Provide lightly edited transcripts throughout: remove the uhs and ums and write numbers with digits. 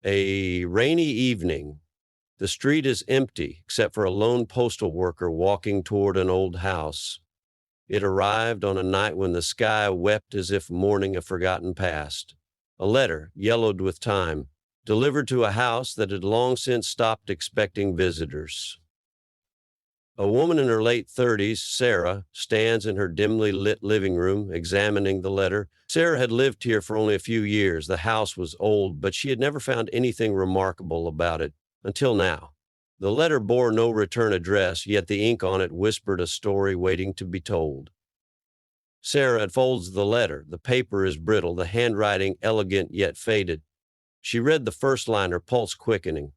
A rainy evening. The street is empty except for a lone postal worker walking toward an old house. It arrived on a night when the sky wept as if mourning a forgotten past. A letter, yellowed with time, delivered to a house that had long since stopped expecting visitors. A woman in her late 30s, Sarah, stands in her dimly lit living room examining the letter. Sarah had lived here for only a few years. The house was old, but she had never found anything remarkable about it until now. The letter bore no return address, yet the ink on it whispered a story waiting to be told. Sarah unfolds the letter. The paper is brittle, the handwriting elegant yet faded. She read the first line, her pulse quickening.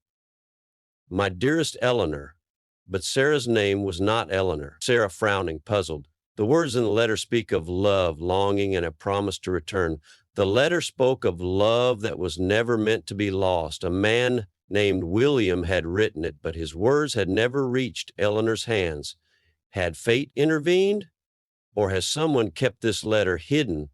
My dearest Eleanor. But Sarah's name was not Eleanor. Sarah frowning, puzzled. The words in the letter speak of love, longing, and a promise to return. The letter spoke of love that was never meant to be lost. A man named William had written it, but his words had never reached Eleanor's hands. Had fate intervened? Or has someone kept this letter hidden?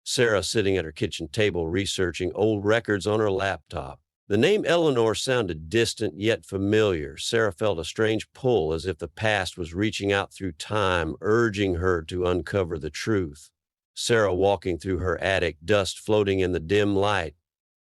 Sarah, sitting at her kitchen table, researching old records on her laptop. The name Eleanor sounded distant yet familiar. Sarah felt a strange pull, as if the past was reaching out through time, urging her to uncover the truth. Sarah walking through her attic, dust floating in the dim light.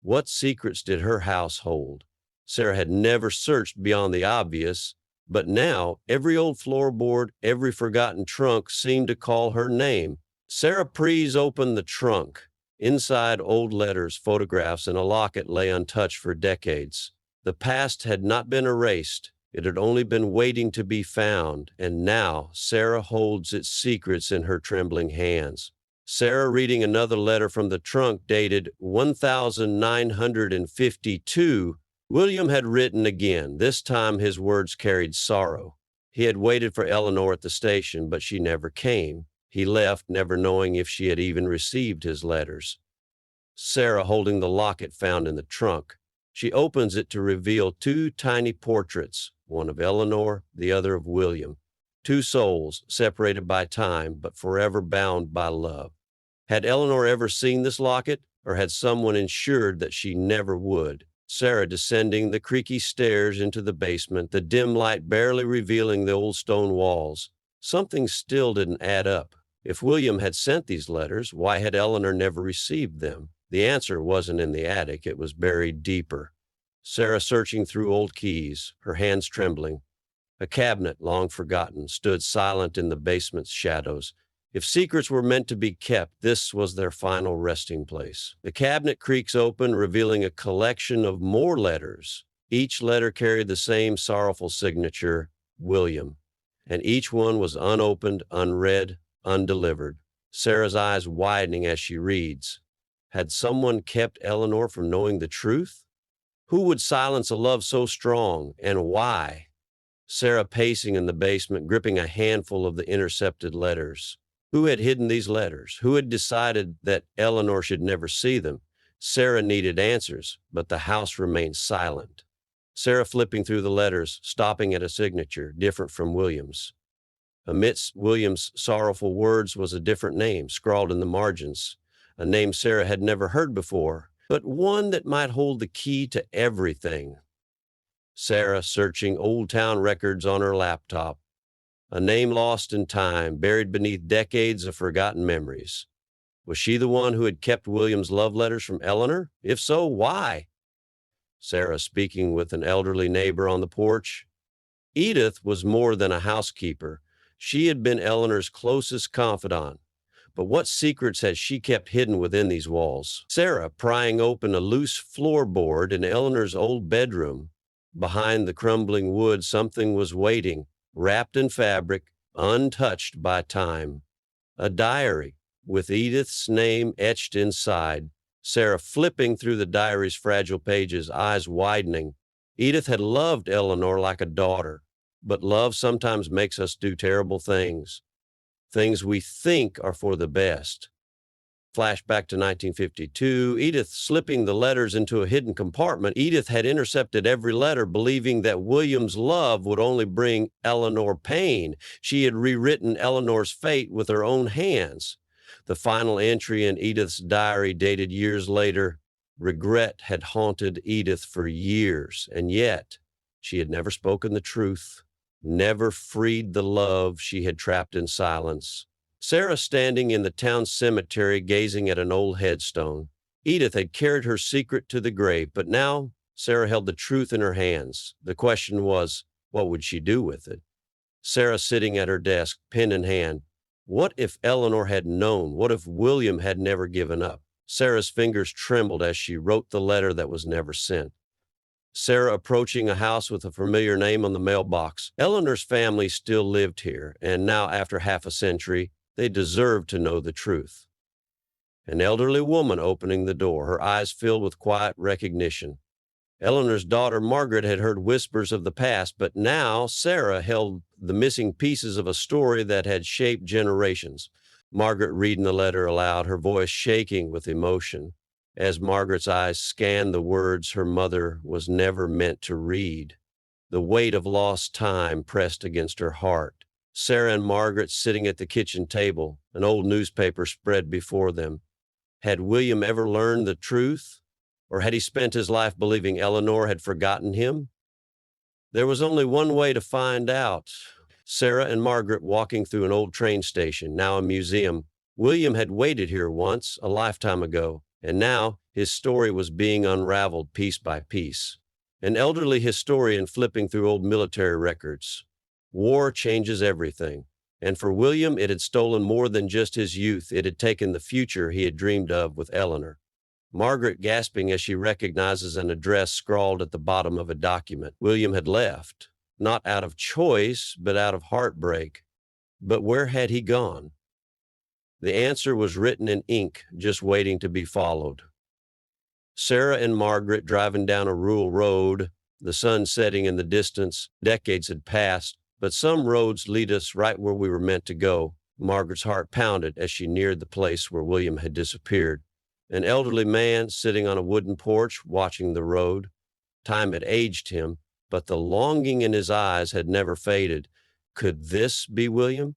What secrets did her house hold? Sarah had never searched beyond the obvious, but now every old floorboard, every forgotten trunk seemed to call her name. Sarah Prees opened the trunk. Inside, old letters, photographs, and a locket lay untouched for decades. The past had not been erased. It had only been waiting to be found, and now Sarah holds its secrets in her trembling hands. Sarah, reading another letter from the trunk dated 1952, William had written again. This time his words carried sorrow. He had waited for Eleanor at the station, but she never came. He left, never knowing if she had even received his letters. Sarah, holding the locket found in the trunk, she opens it to reveal two tiny portraits, one of Eleanor, the other of William. Two souls, separated by time, but forever bound by love. Had Eleanor ever seen this locket, or had someone ensured that she never would? Sarah, descending the creaky stairs into the basement, the dim light barely revealing the old stone walls. Something still didn't add up. If William had sent these letters, why had Eleanor never received them? The answer wasn't in the attic, it was buried deeper. Sarah, searching through old keys, her hands trembling. A cabinet, long forgotten, stood silent in the basement's shadows. If secrets were meant to be kept, this was their final resting place. The cabinet creaks open, revealing a collection of more letters. Each letter carried the same sorrowful signature, William, and each one was unopened, unread, undelivered. Sarah's eyes widening as she reads. Had someone kept Eleanor from knowing the truth? Who would silence a love so strong, and why? Sarah, pacing in the basement, gripping a handful of the intercepted letters. Who had hidden these letters? Who had decided that Eleanor should never see them? Sarah needed answers, but the house remained silent. Sarah, flipping through the letters, stopping at a signature, different from William's. Amidst William's sorrowful words was a different name, scrawled in the margins, a name Sarah had never heard before, but one that might hold the key to everything. Sarah, searching old town records on her laptop, a name lost in time, buried beneath decades of forgotten memories. Was she the one who had kept William's love letters from Eleanor? If so, why? Sarah, speaking with an elderly neighbor on the porch. Edith was more than a housekeeper. She had been Eleanor's closest confidant. But what secrets had she kept hidden within these walls? Sarah, prying open a loose floorboard in Eleanor's old bedroom. Behind the crumbling wood, something was waiting, wrapped in fabric, untouched by time. A diary, with Edith's name etched inside. Sarah, flipping through the diary's fragile pages, eyes widening. Edith had loved Eleanor like a daughter. But love sometimes makes us do terrible things, things we think are for the best. Flashback to 1952, Edith slipping the letters into a hidden compartment. Edith had intercepted every letter, believing that William's love would only bring Eleanor pain. She had rewritten Eleanor's fate with her own hands. The final entry in Edith's diary, dated years later, Regret had haunted Edith for years, and yet she had never spoken the truth, never freed the love she had trapped in silence. Sarah standing in the town cemetery gazing at an old headstone. Edith had carried her secret to the grave, but now Sarah held the truth in her hands. The question was, what would she do with it? Sarah sitting at her desk, pen in hand. What if Eleanor had known? What if William had never given up? Sarah's fingers trembled as she wrote the letter that was never sent. Sarah approaching a house with a familiar name on the mailbox. Eleanor's family still lived here, and now after half a century, they deserved to know the truth. An elderly woman opening the door, her eyes filled with quiet recognition. Eleanor's daughter, Margaret, had heard whispers of the past, but now Sarah held the missing pieces of a story that had shaped generations. Margaret reading the letter aloud, her voice shaking with emotion. As Margaret's eyes scanned the words her mother was never meant to read, the weight of lost time pressed against her heart. Sarah and Margaret sitting at the kitchen table, an old newspaper spread before them. Had William ever learned the truth? Or had he spent his life believing Eleanor had forgotten him? There was only one way to find out. Sarah and Margaret walking through an old train station, now a museum. William had waited here once, a lifetime ago, and now his story was being unraveled piece by piece. An elderly historian flipping through old military records. War changes everything, and for William it had stolen more than just his youth. It had taken the future he had dreamed of with Eleanor. Margaret gasping as she recognizes an address scrawled at the bottom of a document. William had left, not out of choice, but out of heartbreak. But where had he gone? The answer was written in ink, just waiting to be followed. Sarah and Margaret driving down a rural road, the sun setting in the distance. Decades had passed, but some roads lead us right where we were meant to go. Margaret's heart pounded as she neared the place where William had disappeared. An elderly man sitting on a wooden porch watching the road. Time had aged him, but the longing in his eyes had never faded. Could this be William?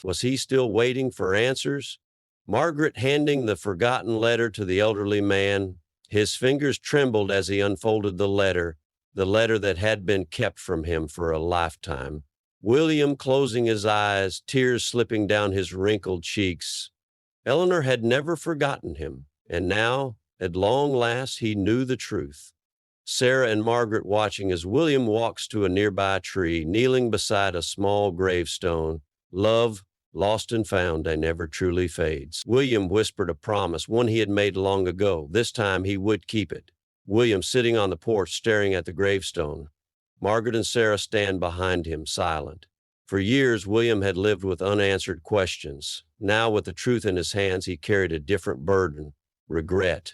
Was he still waiting for answers? Margaret handing the forgotten letter to the elderly man. His fingers trembled as he unfolded the letter that had been kept from him for a lifetime. William closing his eyes, tears slipping down his wrinkled cheeks. Eleanor had never forgotten him, and now, at long last, he knew the truth. Sarah and Margaret watching as William walks to a nearby tree, kneeling beside a small gravestone. Love, lost and found, and never truly fades. William whispered a promise, one he had made long ago. This time he would keep it. William sitting on the porch staring at the gravestone. Margaret and Sarah stand behind him, silent. For years, William had lived with unanswered questions. Now, with the truth in his hands, he carried a different burden. Regret.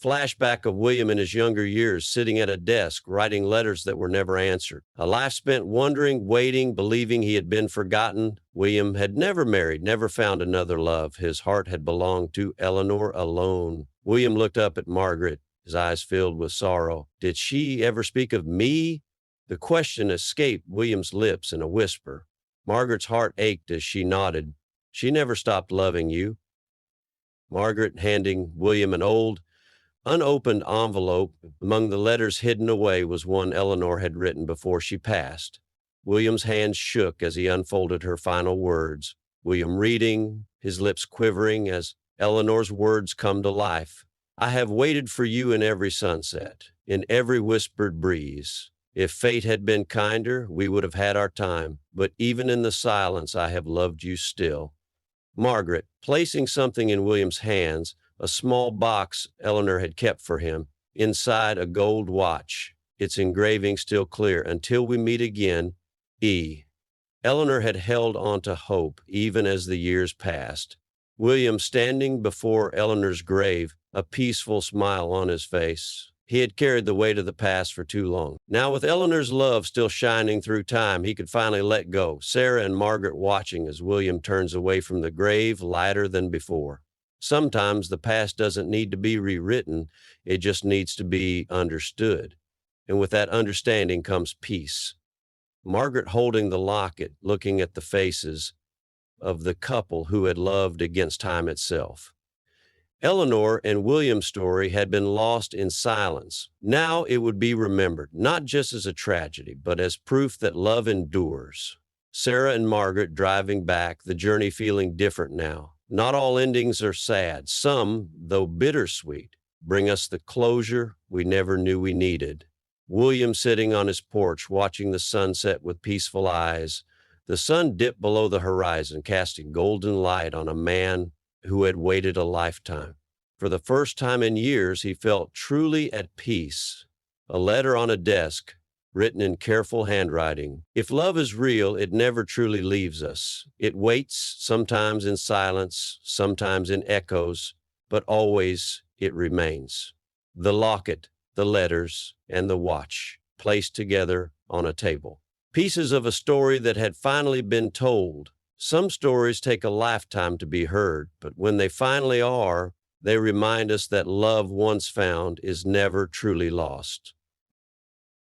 Flashback of William in his younger years, sitting at a desk, writing letters that were never answered. A life spent wondering, waiting, believing he had been forgotten. William had never married, never found another love. His heart had belonged to Eleanor alone. William looked up at Margaret, his eyes filled with sorrow. Did she ever speak of me? The question escaped William's lips in a whisper. Margaret's heart ached as she nodded. She never stopped loving you. Margaret handing William an old, unopened envelope. Among the letters hidden away was one Eleanor had written before she passed. William's hands shook as he unfolded her final words. William reading, his lips quivering as Eleanor's words come to life. I have waited for you in every sunset, in every whispered breeze. If fate had been kinder, we would have had our time, but even in the silence, I have loved you still. Margaret, placing something in William's hands, a small box Eleanor had kept for him, inside a gold watch, its engraving still clear. Until we meet again, E. Eleanor had held on to hope, even as the years passed. William standing before Eleanor's grave, a peaceful smile on his face. He had carried the weight of the past for too long. Now, with Eleanor's love still shining through time, he could finally let go. Sarah and Margaret watching as William turns away from the grave, lighter than before. Sometimes the past doesn't need to be rewritten. It just needs to be understood. And with that understanding comes peace. Margaret holding the locket, looking at the faces of the couple who had loved against time itself. Eleanor and William's story had been lost in silence. Now it would be remembered, not just as a tragedy, but as proof that love endures. Sarah and Margaret driving back, the journey feeling different now. Not all endings are sad. Some, though bittersweet, bring us the closure we never knew we needed. William sitting on his porch, watching the sunset with peaceful eyes. The sun dipped below the horizon, casting golden light on a man who had waited a lifetime. For the first time in years, he felt truly at peace. A letter on a desk, written in careful handwriting. If love is real, it never truly leaves us. It waits, sometimes in silence, sometimes in echoes, but always it remains. The locket, the letters, and the watch, placed together on a table. Pieces of a story that had finally been told. Some stories take a lifetime to be heard, but when they finally are, they remind us that love once found is never truly lost.